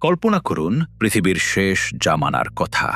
কল্পনা করুন পৃথিবীর শেষ জামানার কথা,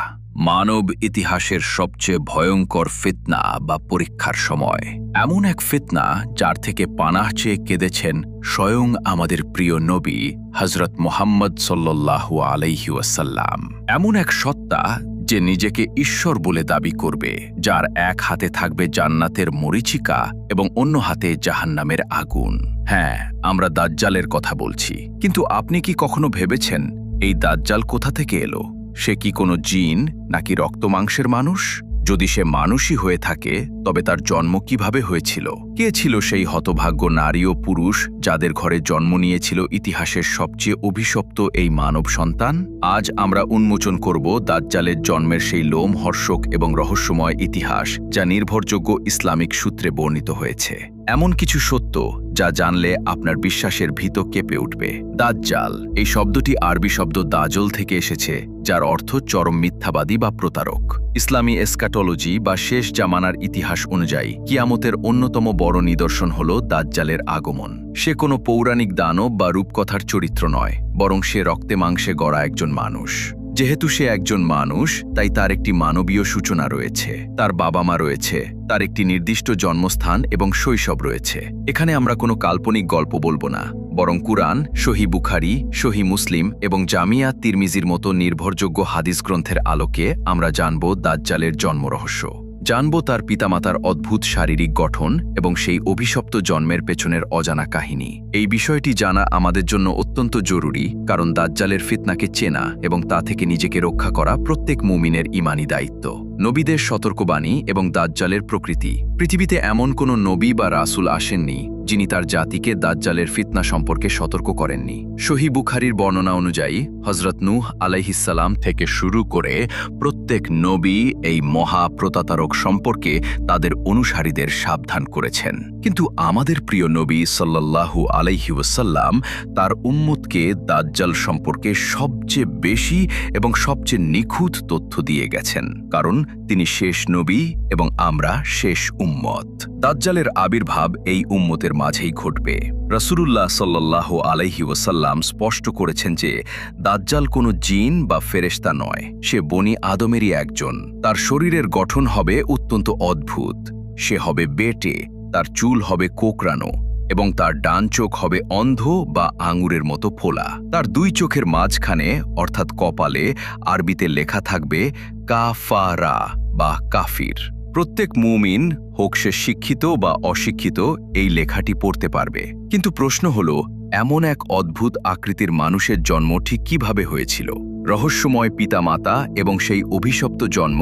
মানব ইতিহাসের সবচেয়ে ভয়ঙ্কর ফিতনা বা পরীক্ষার সময়। এমন এক ফিতনা যার থেকে পানাহ চেয়ে কেঁদেছেন স্বয়ং আমাদের প্রিয় নবী হযরত মুহাম্মদ সাল্লাল্লাহু আলাইহি ওয়াসাল্লাম। এমন এক সত্তা যে নিজেকে ঈশ্বর বলে দাবি করবে, যার এক হাতে থাকবে জান্নাতের মরীচিকা এবং অন্য হাতে জাহান্নামের আগুন। হ্যাঁ, আমরা দাজ্জালের কথা বলছি। কিন্তু আপনি কি কখনো ভেবেছেন এই দাজ্জাল কোথা থেকে এলো? সে কি কোনো জিন নাকি রক্তমাংসের মানুষ? যদি সে মানুষই হয়ে থাকে তবে তার জন্ম কিভাবে হয়েছিল? কে ছিল সেই হতভাগ্য নারী ও পুরুষ যাদের ঘরে জন্ম নিয়েছিল ইতিহাসের সবচেয়ে অভিশপ্ত এই মানব সন্তান? আজ আমরা উন্মোচন করব দাজ্জালের জন্মের সেই লোমহর্ষক এবং রহস্যময় ইতিহাস, যা নির্ভরযোগ্য ইসলামিক সূত্রে বর্ণিত হয়েছে। এমন কিছু সত্য যা জানলে আপনার বিশ্বাসের ভিত কেঁপে উঠবে। দাজ্জাল এই শব্দটি আরবি শব্দ দাজল থেকে এসেছে, যার অর্থ চরম মিথ্যাবাদী বা প্রতারক। ইসলামী এসকাটোলজি বা শেষ জামানার ইতিহাস অনুযায়ী কিয়ামতের অন্যতম বড় নিদর্শন হল দাজ্জালের আগমন। সে কোনো পৌরাণিক দানব বা রূপকথার চরিত্র নয়, বরং সে রক্তে মাংসে গড়া একজন মানুষ। যেহেতু সে একজন মানুষ, তাই তার একটি মানবীয় সূচনা রয়েছে, তার বাবা মা রয়েছে, তার একটি নির্দিষ্ট জন্মস্থান এবং শৈশব রয়েছে। এখানে আমরা কোনো কাল্পনিক গল্প বলবো না, বরং কুরআন, সহিহ বুখারী, সহিহ মুসলিম এবং জামিয়া তিরমিজির মতো নির্ভরযোগ্য হাদিস গ্রন্থের আলোকে আমরা জানব দাজ্জালের জন্মরহস্য। জানব তার পিতামাতার অদ্ভুত শারীরিক গঠন এবং সেই অভিশপ্ত জন্মের পেছনের অজানা কাহিনী। এই বিষয়টি জানা আমাদের জন্য অত্যন্ত জরুরি, কারণ দাজ্জালের ফিতনাকে চেনা এবং তা থেকে নিজেকে রক্ষা করা প্রত্যেক মুমিনের ঈমানী দায়িত্ব। নবীদের সতর্কবাণী এবং দাজ্জালের প্রকৃতি। পৃথিবীতে এমন কোনো নবী বা রাসূল আসেননি যিনি তার জাতিকে দাজ্জালের ফিতনা সম্পর্কে সতর্ক করেননি। সহিহ বুখারীর বর্ণনা অনুযায়ী হযরত নূহ আলাইহিসসালাম থেকে শুরু করে প্রত্যেক নবী এই মহা প্রতারক সম্পর্কে তাদের অনুসারীদের সাবধান করেছেন। কিন্তু আমাদের প্রিয় নবী সাল্লাল্লাহু আলাইহি ওয়াসাল্লাম তার উম্মতকে দাজ্জাল সম্পর্কে সবচেয়ে বেশি এবং সবচেয়ে নিখুঁত তথ্য দিয়ে গেছেন, কারণ তিনি শেষ নবী এবং আমরা শেষ উম্মত। দাজ্জালের আবির্ভাব এই উম্মতের মাঝেই ঘটবে। রাসূলুল্লাহ সাল্লাল্লাহু আলাইহি ওয়াসাল্লাম স্পষ্ট করেছেন যে দাজ্জাল কোনো জিন বা ফেরেশতা নয়, সে বনি আদমেরই একজন। তার শরীরের গঠন হবে অত্যন্ত অদ্ভুত। সে হবে বেঁটে, তার চুল হবে কোকড়ানো এবং তার ডান চোখ হবে অন্ধ বা আঙুরের মতো ফোলা। তার দুই চোখের মাঝখানে অর্থাৎ কপালে আরবিতে লেখা থাকবে কাফারা বা কাফির। প্রত্যেক মুমিন, হোক সে শিক্ষিত বা অশিক্ষিত, এই লেখাটি পড়তে পারবে। কিন্তু প্রশ্ন হল, এমন এক অদ্ভুত আকৃতির মানুষের জন্ম ঠিক কিভাবে হয়েছিল? রহস্যময় পিতামাতা এবং সেই অভিশপ্ত জন্ম,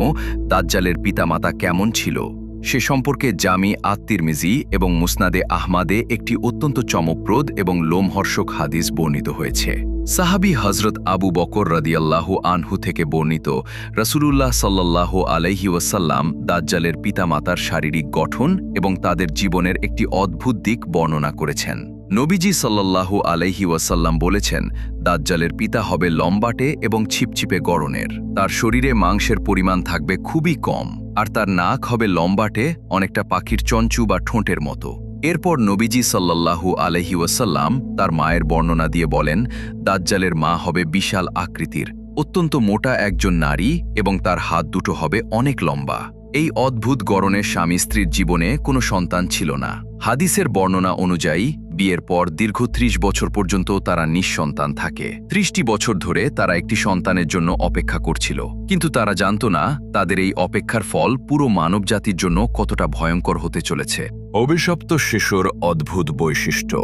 দাজ্জালের পিতামাতা কেমন ছিল, সে সম্পর্কে জামি আত-তিরমিজি এবং মুসনাদে আহমাদে একটি অত্যন্ত চমকপ্রদ এবং লোমহর্ষক হাদিস বর্ণিত হয়েছে। সাহাবী হযরত আবু বকর রাদিয়াল্লাহু আনহু থেকে বর্ণিত, রাসূলুল্লাহ সাল্লাল্লাহু আলাইহি ওয়াসাল্লাম দাজ্জালের পিতামাতার শারীরিক গঠন এবং তাদের জীবনের একটি অদ্ভুত দিক বর্ণনা করেছেন। নবীজি সাল্লাল্লাহু আলাইহি ওয়াসাল্লাম বলেছেন, দাজ্জালের পিতা হবে লম্বাটে এবং ছিপছিপে গড়নের। তার শরীরে মাংসের পরিমাণ থাকবে খুবই কম, আর তার নাক হবে লম্বাটে, অনেকটা পাখির চঞ্চু বা ঠোঁটের মতো। এরপর নবীজি সাল্লাল্লাহু আলাইহি ওয়াসাল্লাম তার মায়ের বর্ণনা দিয়ে বলেন, দাজ্জালের মা হবে বিশাল আকৃতির, অত্যন্ত মোটা একজন নারী এবং তার হাত দুটো হবে অনেক লম্বা। এই অদ্ভুত গড়নের স্বামী স্ত্রীর জীবনে কোনো সন্তান ছিল না। হাদিসের বর্ণনা অনুযায়ী বিয়ের পর দীর্ঘ ৩০ বছর পর্যন্ত তারা নিঃসন্তান থাকে। ৩০টি বছর ধরে তারা একটি সন্তানের জন্য অপেক্ষা করছিল, কিন্তু তারা জানত না তাদের এই অপেক্ষার ফল পুরো মানবজাতির জন্য কতটা ভয়ঙ্কর হতে চলেছে। অভিশপ্ত শিশুর অদ্ভুত বৈশিষ্ট্য।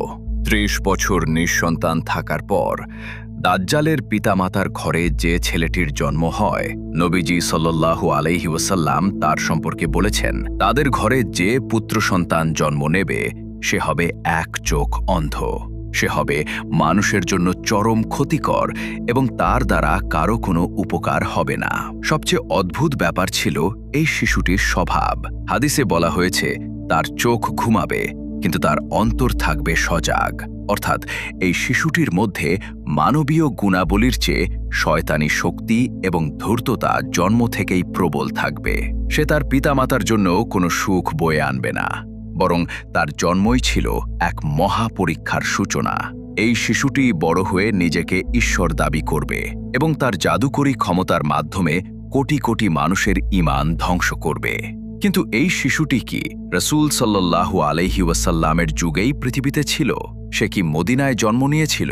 ৩০ বছর নিঃসন্তান থাকার পর দাজ্জালের পিতামাতার ঘরে যে ছেলেটির জন্ম হয়, নবীজি সাল্লাল্লাহু আলাইহি ওয়াসাল্লাম তার সম্পর্কে বলেছেন, তাদের ঘরে যে পুত্র সন্তান জন্ম নেবে সে হবে এক চোখ অন্ধ। সে হবে মানুষের জন্য চরম ক্ষতিকর এবং তার দ্বারা কারো কোনো উপকার হবে না। সবচেয়ে অদ্ভুত ব্যাপার ছিল এই শিশুটির স্বভাব। হাদিসে বলা হয়েছে, তার চোখ ঘুমাবে কিন্তু তার অন্তর থাকবে সজাগ। অর্থাৎ এই শিশুটির মধ্যে মানবীয় গুণাবলীর চেয়ে শয়তানি শক্তি এবং ধূর্ততা জন্ম থেকেই প্রবল থাকবে। সে তার পিতামাতার জন্য কোনো সুখ বয়ে আনবে না, বরং তার জন্মই ছিল এক মহাপরীক্ষার সূচনা। এই শিশুটি বড় হয়ে নিজেকে ঈশ্বর দাবি করবে এবং তার জাদুকরী ক্ষমতার মাধ্যমে কোটি কোটি মানুষের ঈমান ধ্বংস করবে। কিন্তু এই শিশুটি কি রাসূল সাল্লাল্লাহু আলাইহি ওয়াসাল্লামের যুগেই পৃথিবীতে ছিল? সে কি মদিনায় জন্ম নিয়েছিল?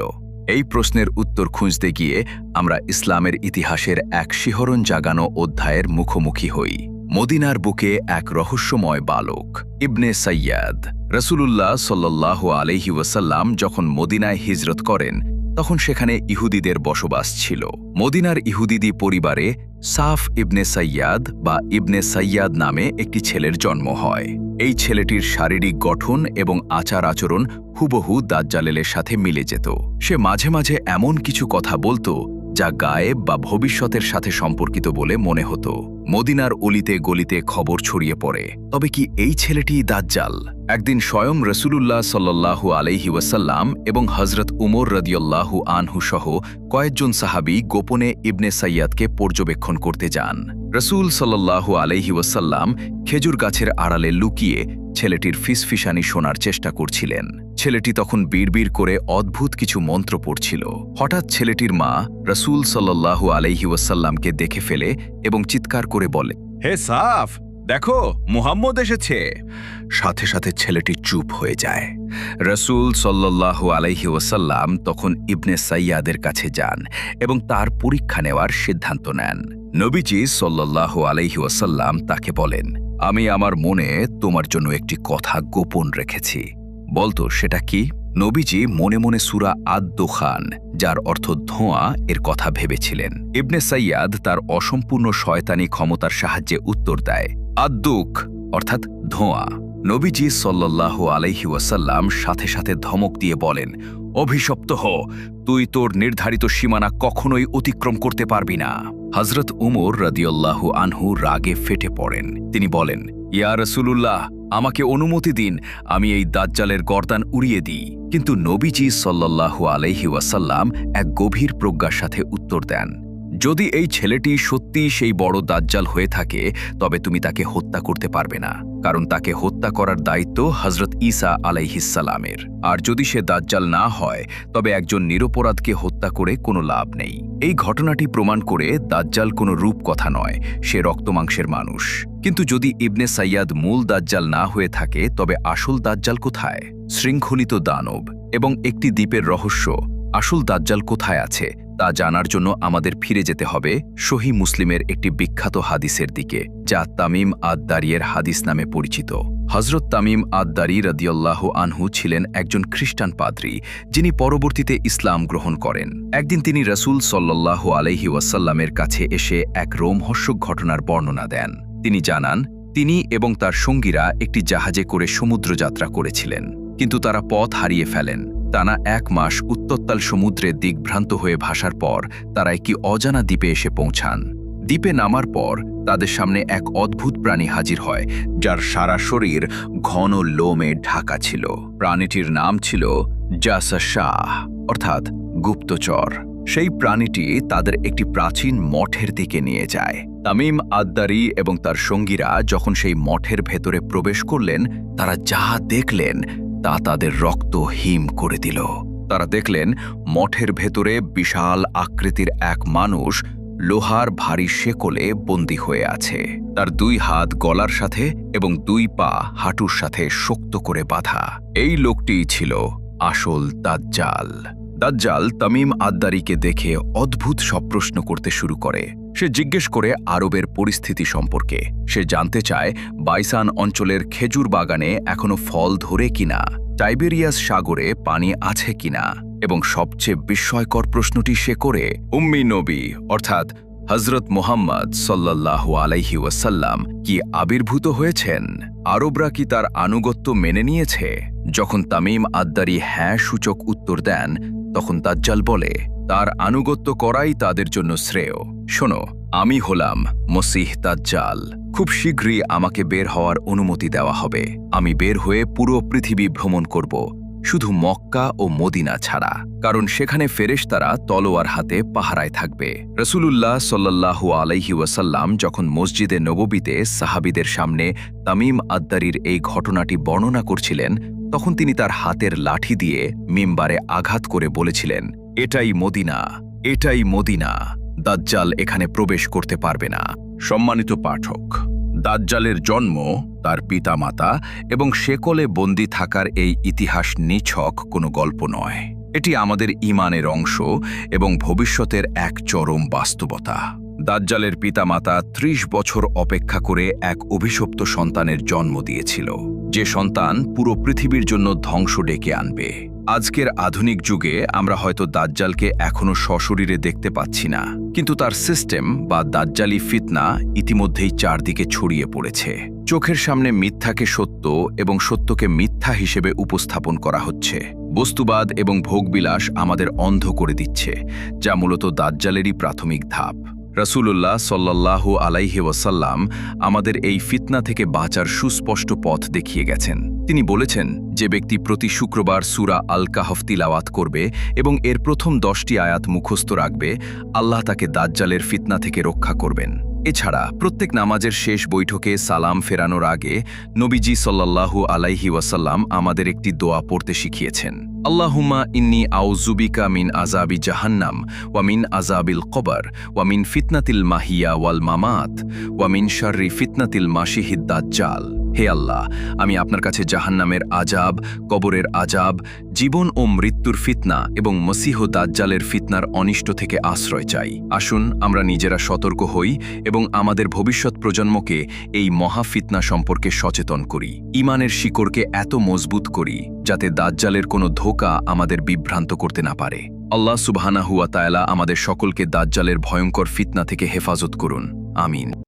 এই প্রশ্নের উত্তর খুঁজতে গিয়ে আমরা ইসলামের ইতিহাসের এক শিহরণ জাগানো অধ্যায়ের মুখোমুখি হই। মদিনার বুকে এক রহস্যময় বালক ইবনে সাইয়াদ। রাসূলুল্লাহ সাল্লাল্লাহু আলাইহি ওয়াসাল্লাম যখন মদিনায় হিজরত করেন তখন সেখানে ইহুদিদের বসবাস ছিল। মদিনার ইহুদিদি পরিবারে সাফ ইবনে সাইয়াদ বা ইবনে সাইয়াদ নামে একটি ছেলের জন্ম হয়। এই ছেলেটির শারীরিক গঠন এবং আচার আচরণ হুবহু দাজ্জালের সাথে মিলে যেত। সে মাঝে মাঝে এমন কিছু কথা বলতো যা গায়েব বা ভবিষ্যতের সাথে সম্পর্কিত বলে মনে হতো। মদিনার অলিতে গলিতে খবর ছড়িয়ে পড়ে, তবে কি এই ছেলেটিই দাজ্জাল? একদিন স্বয়ং রাসূলুল্লাহ সাল্লাল্লাহু আলাইহি ওয়াসাল্লাম এবং হযরত উমর রাদিয়াল্লাহু আনহু সহ কয়েকজন সাহাবী গোপনে ইবনে সাইয়াদকে পর্যবেক্ষণ করতে যান। রাসূল সাল্লাল্লাহু আলাইহি ওয়াসাল্লাম খেজুর গাছের আড়ালে লুকিয়ে ছেলেটির ফিসফিসানি শোনার চেষ্টা করছিলেন। ছেলেটি তখন বিড়বিড় করে অদ্ভুত কিছু মন্ত্র পড়ছিল। হঠাৎ ছেলেটির মা রাসূল সাল্লাল্লাহু আলাইহি ওয়াসাল্লামকে দেখে ফেলে এবং চিৎকার করে বলে, হে সাফ, দেখো মুহাম্মদ এসেছে। সাথে সাথে ছেলেটি চুপ হয়ে যায়। রাসূল সাল্লাল্লাহু আলাইহি ওয়াসাল্লাম তখন ইবনে সাইয়াদের কাছে যান এবং তার পরীক্ষা নেওয়ার সিদ্ধান্ত নেন। নবীজি সাল্লাল্লাহু আলাইহি ওয়াসাল্লাম তাকে বলেন, আমি আমার মনে তোমার জন্য একটি কথা গোপন রেখেছি। বলতো সেটা কি? নবীজি মনে মনে সূরা আদ-দুখান, যার অর্থ ধোঁয়া, এর কথা ভেবেছিলেন। ইবনে সাইয়াদ তার অসম্পূর্ণ শয়তানি ক্ষমতার সাহায্যে উত্তর দেয়, আদ-দুখ অর্থাৎ ধোঁয়া। নবীজি সাল্লাল্লাহু আলাইহি ওয়াসাল্লাম সাথে সাথে ধমক দিয়ে বলেন, অভিশপ্ত হ, তুই তোর নির্ধারিত সীমানা কখনোই অতিক্রম করতে পারবি না। হযরত উমর রাদিয়াল্লাহু আনহু রাগে ফেটে পড়েন। তিনি বলেন, ইয়া রাসূলুল্লাহ, আমাকে অনুমতি দিন, আমি এই দাজ্জালের গর্দান উড়িয়ে দিই। কিন্তু নবীজি সাল্লাল্লাহু আলাইহি ওয়াসাল্লাম এক গভীর প্রজ্ঞার সাথে উত্তর দেন, যদি এই ছেলেটি সত্যি সেই বড় দাজ্জাল হয়ে থাকে তবে তুমি তাকে হত্যা করতে পারবে না, কারণ তাকে হত্যা করার দায়িত্ব হযরত ঈসা আলাইহিস সালামের। আর যদি সে দাজ্জাল না হয় তবে একজন নিরপরাধকে হত্যা করে কোনো লাভ নেই। এই ঘটনাটি প্রমাণ করে দাজ্জাল কোনো রূপকথা নয়, সে রক্তমাংসের মানুষ। কিন্তু যদি ইবনে সাইয়াদ মূল দাজ্জাল না হয়ে থাকে তবে আসল দাজ্জাল কোথায়? শৃঙ্খলিত দানব এবং একটি দ্বীপের রহস্য, আসল দাজ্জাল কোথায় আছে তা জানার জন্য আমাদের ফিরে যেতে হবে সহিহ মুসলিমের একটি বিখ্যাত হাদিসের দিকে, যা তামিম আদ-দারিয়ের হাদিস নামে পরিচিত। হযরত তামিম আদ-দারি রাদিয়াল্লাহু আনহু ছিলেন একজন খ্রিস্টান পাদ্রী, যিনি পরবর্তীতে ইসলাম গ্রহণ করেন। একদিন তিনি রাসূল সাল্লাল্লাহু আলাইহি ওয়াসাল্লামের কাছে এসে এক রোমহর্ষক ঘটনার বর্ণনা দেন। তিনি জানান, তিনি এবং তার সঙ্গীরা একটি জাহাজে করে সমুদ্র যাত্রা করেছিলেন, কিন্তু তারা পথ হারিয়ে ফেলেন। টানা 1 মাস উত্তপ্তাল সমুদ্রে দিগ্ভ্রান্ত হয়ে ভাসার পর তারা একটি অজানা দ্বীপে এসে পৌঁছান। দ্বীপে নামার পর তাদের সামনে এক অদ্ভুত প্রাণী হাজির হয়, যার সারা শরীর ঘন লোমে ঢাকা ছিল। প্রাণীটির নাম ছিল জাসাশাহ অর্থাৎ গুপ্তচর। সেই প্রাণীটি তাদের একটি প্রাচীন মঠের দিকে নিয়ে যায়। তামিম আদ-দারি এবং তার সঙ্গীরা যখন সেই মঠের ভেতরে প্রবেশ করলেন, তারা যা দেখলেন তা তাদের রক্ত হিম করে দিল। তারা দেখলেন মঠের ভেতরে বিশাল আকৃতির এক মানুষ লোহার ভারী শেকলে বন্দী হয়ে আছে। তার 2 হাত গলার সাথে এবং 2 পা হাঁটুর সাথে শক্ত করে বাঁধা। এই লোকটিই ছিল আসল দাজ্জাল। দাজ্জাল তামিম আদ-দারিকে দেখে অদ্ভুত সব প্রশ্ন করতে শুরু করে। সে জিজ্ঞেস করে আরবের পরিস্থিতি সম্পর্কে। সে জানতে চায় বাইসান অঞ্চলের খেজুর বাগানে এখনো ফল ধরে কিনা, টাইবেরিয়াস সাগরে পানি আছে কিনা, এবং সবচেয়ে বিস্ময়কর প্রশ্নটি সে করে, উম্মি নবী অর্থাৎ হযরত মুহাম্মদ সাল্লাল্লাহু আলাইহি ওয়াসাল্লাম কি আবির্ভূত হয়েছেন? আরবরা কি তার আনুগত্য মেনে নিয়েছে? যখন তামিম আদ-দারি হ্যাঁ সূচক উত্তর দেন, তখন দাজ্জাল বলে, তার আনুগত্য করাই তাদের জন্য শ্রেয়। শোনো, আমি হলাম মসিহ দাজ্জাল। খুব শীঘ্রই আমাকে বের হওয়ার অনুমতি দেওয়া হবে। আমি বের হয়ে পুরো পৃথিবী ভ্রমণ করব। শুধু মক্কা ও মদিনা ছাড়া, কারণ সেখানে ফেরেশতারা তলোয়ার হাতে পাহারায় থাকবে। রাসূলুল্লাহ সাল্লাল্লাহু আলাইহি ওয়াসাল্লাম যখন মসজিদে নববীতে সাহাবীদের সামনে তামিম আদ-দারির এই ঘটনাটি বর্ণনা করছিলেন, তখন তিনি তার হাতের লাঠি দিয়ে মিম্বারে আঘাত করে বলেছিলেন, এটাই মদিনা, এটাই মদিনা, দাজ্জাল এখানে প্রবেশ করতে পারবে না। সম্মানিত পাঠক, দাজ্জালের জন্ম, তার পিতামাতা এবং শেকলে বন্দী থাকার এই ইতিহাস নিছক কোনো গল্প নয়। এটি আমাদের ঈমানের অংশ এবং ভবিষ্যতের এক চরম বাস্তবতা। দাজ্জালের পিতামাতা ৩০ বছর অপেক্ষা করে এক অভিশপ্ত সন্তানের জন্ম দিয়েছিল, যে সন্তান পুরো পৃথিবীর জন্য ধ্বংস ডেকে আনবে। আজকের আধুনিক যুগে আমরা হয়তো দাজ্জালকে এখনো সশরীরে দেখতে পাচ্ছি না, কিন্তু তার সিস্টেম বা দাজ্জালি ফিতনা ইতিমধ্যেই চারদিকে ছড়িয়ে পড়েছে। চোখের সামনে মিথ্যাকে সত্য এবং সত্যকে মিথ্যা হিসেবে উপস্থাপন করা হচ্ছে। বস্তুবাদ এবং ভোগবিলাস আমাদের অন্ধ করে দিচ্ছে, যা মূলত দাজ্জালেরই প্রাথমিক ধাপ। রাসূলুল্লাহ সাল্লাল্লাহু আলাইহি ওয়াসাল্লাম আমাদের এই ফিতনা থেকে বাঁচার সুস্পষ্ট পথ দেখিয়ে গেছেন। তিনি বলেছেন, যে ব্যক্তি প্রতি শুক্রবার সূরা আল কাহফ তিলাওয়াত করবে এবং এর প্রথম 10টি আয়াত মুখস্থ রাখবে, আল্লাহ তাকে দাজ্জালের ফিতনা থেকে রক্ষা করবেন। এছাড়া প্রত্যেক নামাজের শেষ বৈঠকে সালাম ফেরানোর আগে নবীজি সাল্লাল্লাহু আলাইহি ওয়াসাল্লাম আমাদের একটি দোয়া পড়তে শিখিয়েছেন। আল্লাহুম্মা ইন্নী আউযুবিকা মিন আযাবি জাহান্নাম ওয়া মিন আযাবিল কবর ওয়া মিন ফিতনাতিল মাহিয়া ওয়াল মামাত ওয়া মিন শাররি ফিতনাতিল মাসিহিদ দাজ্জাল। হে আল্লাহ, আমি আপনার কাছে জাহান্নামের আযাব, কবরের আযাব, জীবন ও মৃত্যুর ফিতনা এবং মসীহ দাজ্জালের ফিতনার অনিষ্ট থেকে আশ্রয় চাই। আসুন আমরা নিজেরা সতর্ক হই এবং আমাদের ভবিষ্যৎ প্রজন্মকে এই মহা ফিতনা সম্পর্কে সচেতন করি। ঈমানের শিকড়কে এত মজবুত করি যাতে দাজ্জালের কোনো ধোঁকা আমাদের বিভ্রান্ত করতে না পারে। আল্লাহ সুবহানাহু ওয়া তাআলা আমাদের সকলকে দাজ্জালের ভয়ঙ্কর ফিতনা থেকে হেফাজত করুন। আমিন।